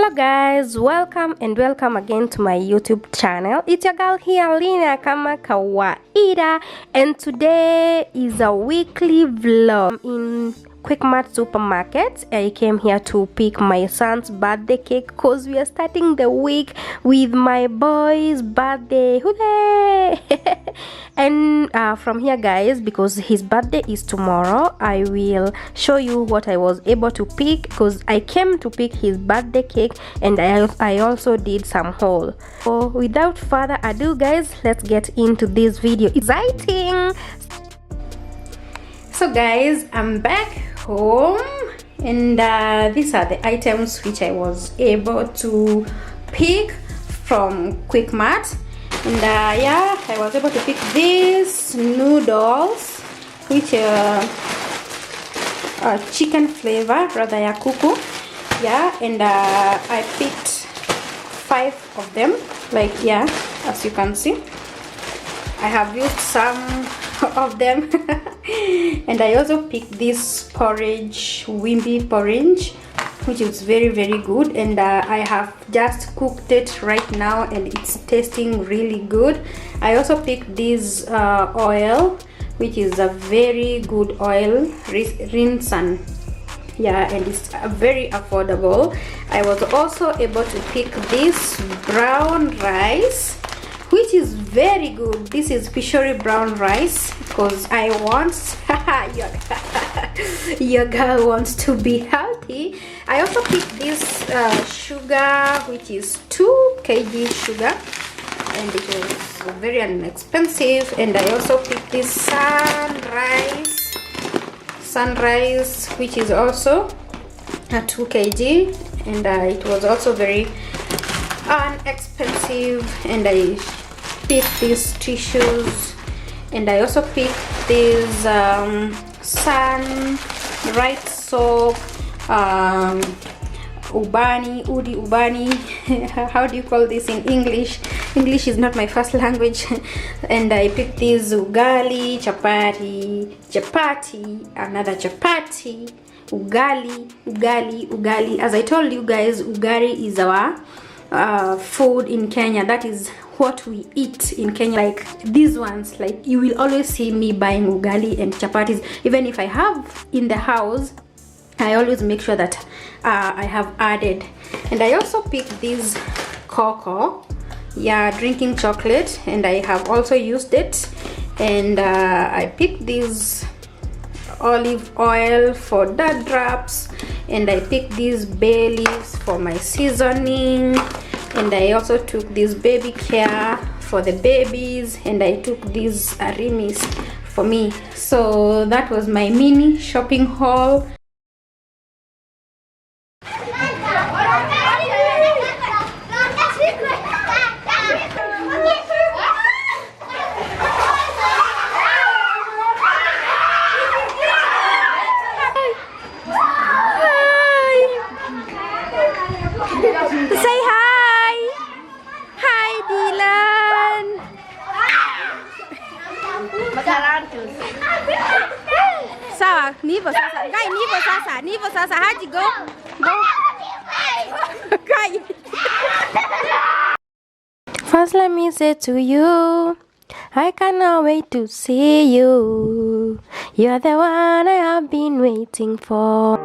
Hello guys, welcome again to my YouTube channel. It's your girl here, Lina kama kawaida, and today is a weekly vlog in Quickmart supermarket. I came here to pick my son's birthday cake because we are starting the week with my boy's birthday. Hooray! And from here guys, because his birthday is tomorrow, I will show you what I was able to pick because I came to pick his birthday cake, and I also did some haul. So without further ado guys, let's get into this video. Exciting! So guys, I'm back home, and these are the items which I was able to pick from Quickmart. And yeah, I was able to pick these noodles, which are chicken flavor, rather ya kuku. Yeah, and I picked 5 of them, like, yeah, as you can see. I have used some of them. And I also picked this porridge, wimpy porridge, which is very good, and I have just cooked it right now and it's tasting really good. I also picked this oil, which is a very good oil, rinsan. Yeah, and it's very affordable. I was also able to pick this brown rice, which is very good. This is pishori brown rice because I want your girl wants to be healthy. I also picked this sugar, which is 2 kg sugar, and it was very inexpensive. And I also picked this sunrise, which is also 2 kg, and it was also very inexpensive. And I picked these tissues, and I also picked this sunrise soap, udi ubani. How do you call this in English? English is not my first language. And I picked this ugali, chapati, another chapati, ugali. As I told you guys, ugali is our food in Kenya. That is what we eat in Kenya. Like these ones, like you will always see me buying ugali and chapatis. Even if I have in the house, I always make sure that I have added. And I also picked this cocoa, yeah, drinking chocolate, and I have also used it. And I picked this olive oil for dad drops, and I picked these bay leaves for my seasoning, and I also took this baby care for the babies, and I took these arimis for me. So that was my mini shopping haul. Say hi! Hi, Dylan! Sawa, nivo sasa. Guy, nivo sasa. How'd you go? Guy. First, let me say to you, I cannot wait to see you. You're the one I have been waiting for.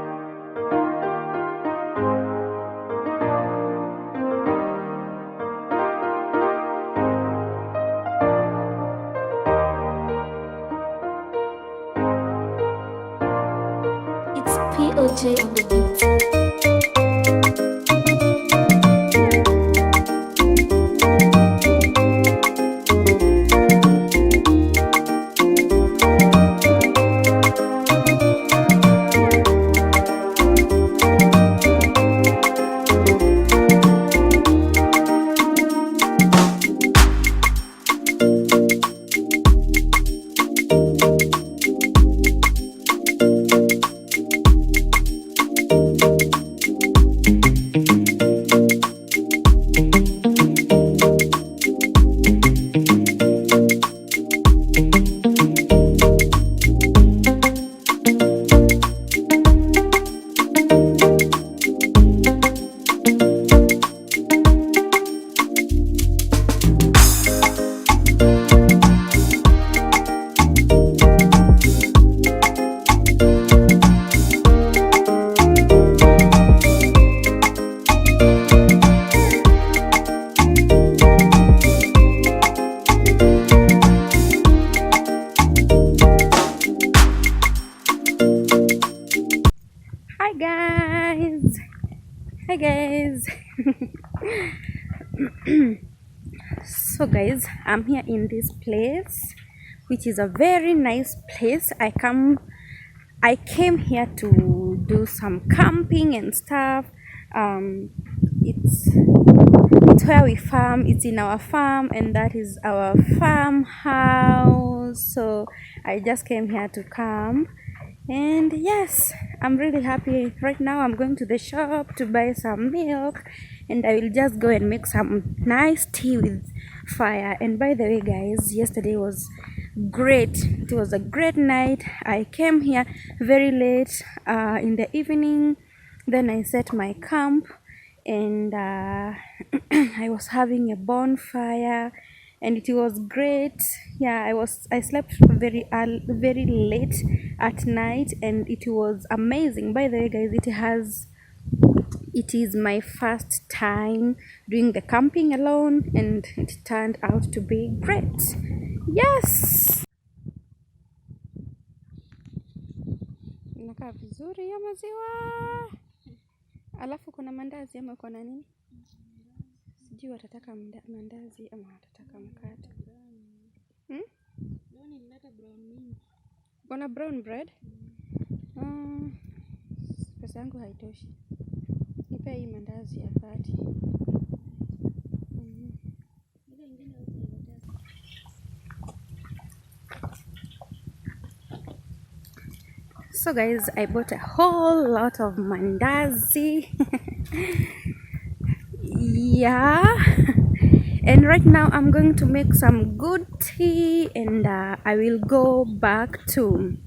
POJ on the beat. Hi guys. So guys, I'm here in this place, which is a very nice place. I came here to do some camping and stuff. um it's where we farm. It's in our farm, and that is our farmhouse. So I just came here to camp. And yes, I'm really happy. Right now I'm going to the shop to buy some milk, and I will just go and make some nice tea with fire. And by the way guys, yesterday was great. It was a great night. I came here very late in the evening. Then I set my camp, and I was having a bonfire, and it was great. Yeah, I slept very late at night, and it was amazing. By the way guys, it is my first time doing the camping alone, and it turned out to be great. Yes, inakaa vizuri ya maziwa. Alafu kuna mandazi ama kuna nini? Sijui watataka mandazi ama watataka mkate. Kuna brown bread? Pesa yangu haitoshi. Nipe hii mandazi ya 30. So guys, I bought a whole lot of mandazi. Yeah. And right now I'm going to make some good tea, and I will just go back to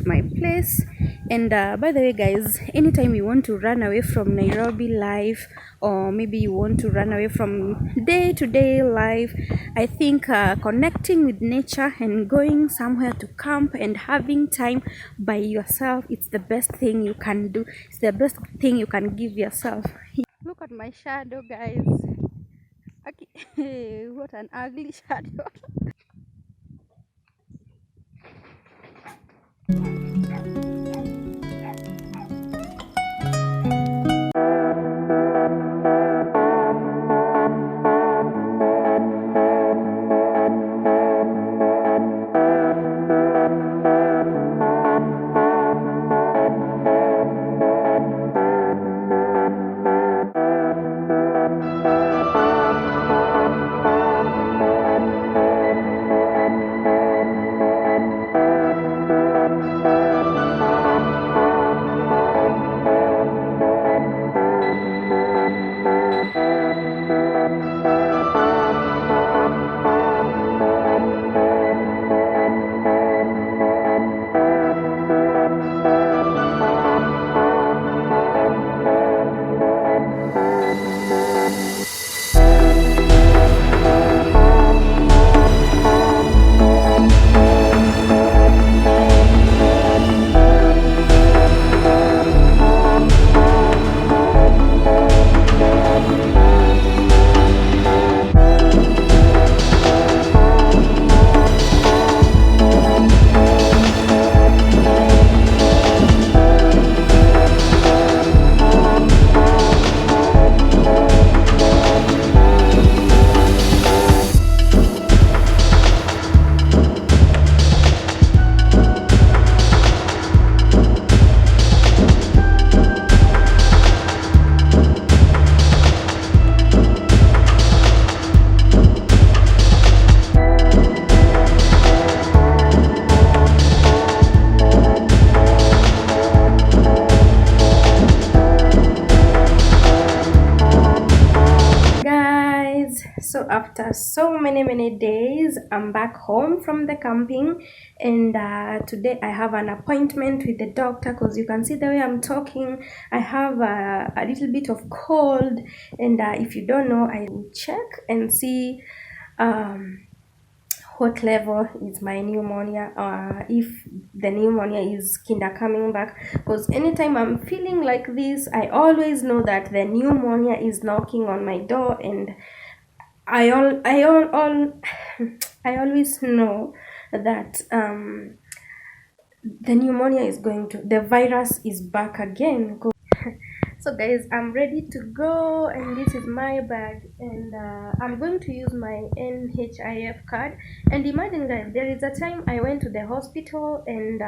my place. And by the way guys, anytime you want to run away from Nairobi life, or maybe you want to run away from day-to-day life, I think connecting with nature and going somewhere to camp and having time by yourself, it's the best thing you can do. It's the best thing you can give yourself. Look at my shadow guys. Okay. What an ugly shadow. So after so many days, I'm back home from the camping, and today I have an appointment with the doctor, because you can see the way I'm talking, I have a little bit of cold. And if you don't know, I will check and see what level is my pneumonia, if the pneumonia is kinda coming back, because anytime I'm feeling like this, I always know that the pneumonia is knocking on my door. And I always know that the pneumonia is the virus is back again. So guys, I'm ready to go, and this is my bag, and I'm going to use my NHIF card. And imagine guys, there is a time I went to the hospital, and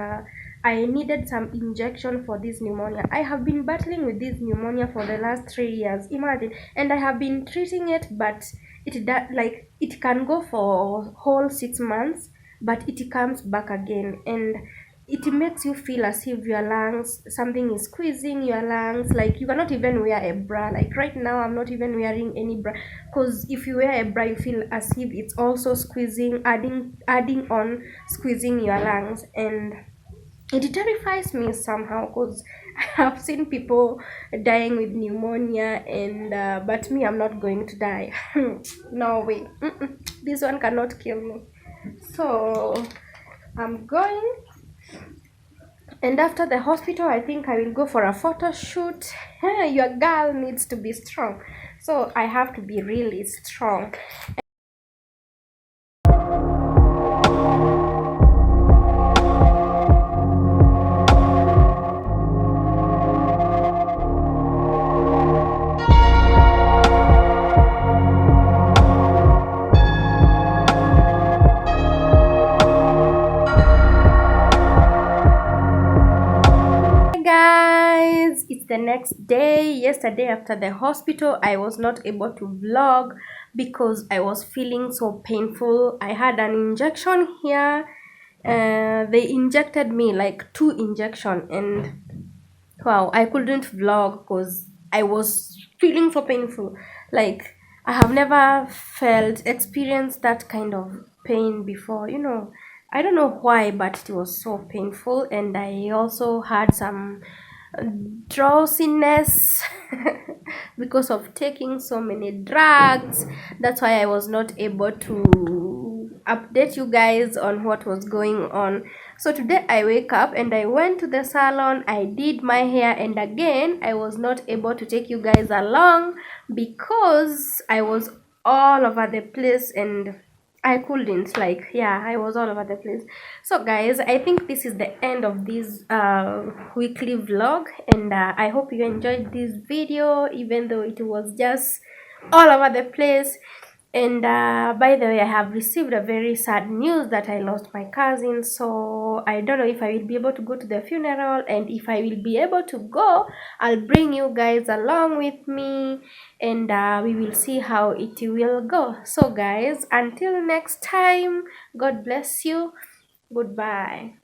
I needed some injection for this pneumonia. I have been battling with this pneumonia for the last 3 years, imagine, and I have been treating it, but it can go for whole 6 months, but it comes back again, and it makes you feel as if your lungs, something is squeezing your lungs, like you cannot even wear a bra. Like right now I'm not even wearing any bra, because if you wear a bra you feel as if it's also squeezing, adding on squeezing your lungs, and it terrifies me somehow, because I have seen people dying with pneumonia, and but me, I'm not going to die. No way. This one cannot kill me. So I'm going, and after the hospital I think I will go for a photo shoot. Your girl needs to be strong, so I have to be really strong. Guys, it's the next day. Yesterday after the hospital I was not able to vlog because I was feeling so painful. I had an injection here. They injected me like 2 injections, and wow, I couldn't vlog because I was feeling so painful. Like I have never experienced that kind of pain before, I don't know why, but it was so painful, and I also had some drowsiness because of taking so many drugs. That's why I was not able to update you guys on what was going on. So today I wake up and I went to the salon, I did my hair, and again I was not able to take you guys along because I was all over the place, and I couldn't, like, yeah, I was all over the place. So guys, I think this is the end of this weekly vlog, and I hope you enjoyed this video, even though it was just all over the place. And by the way, I have received a very sad news that I lost my cousin, so I don't know if I will be able to go to the funeral, and if I will be able to go, I'll bring you guys along with me, and we will see how it will go. So guys, until next time, God bless you. Goodbye.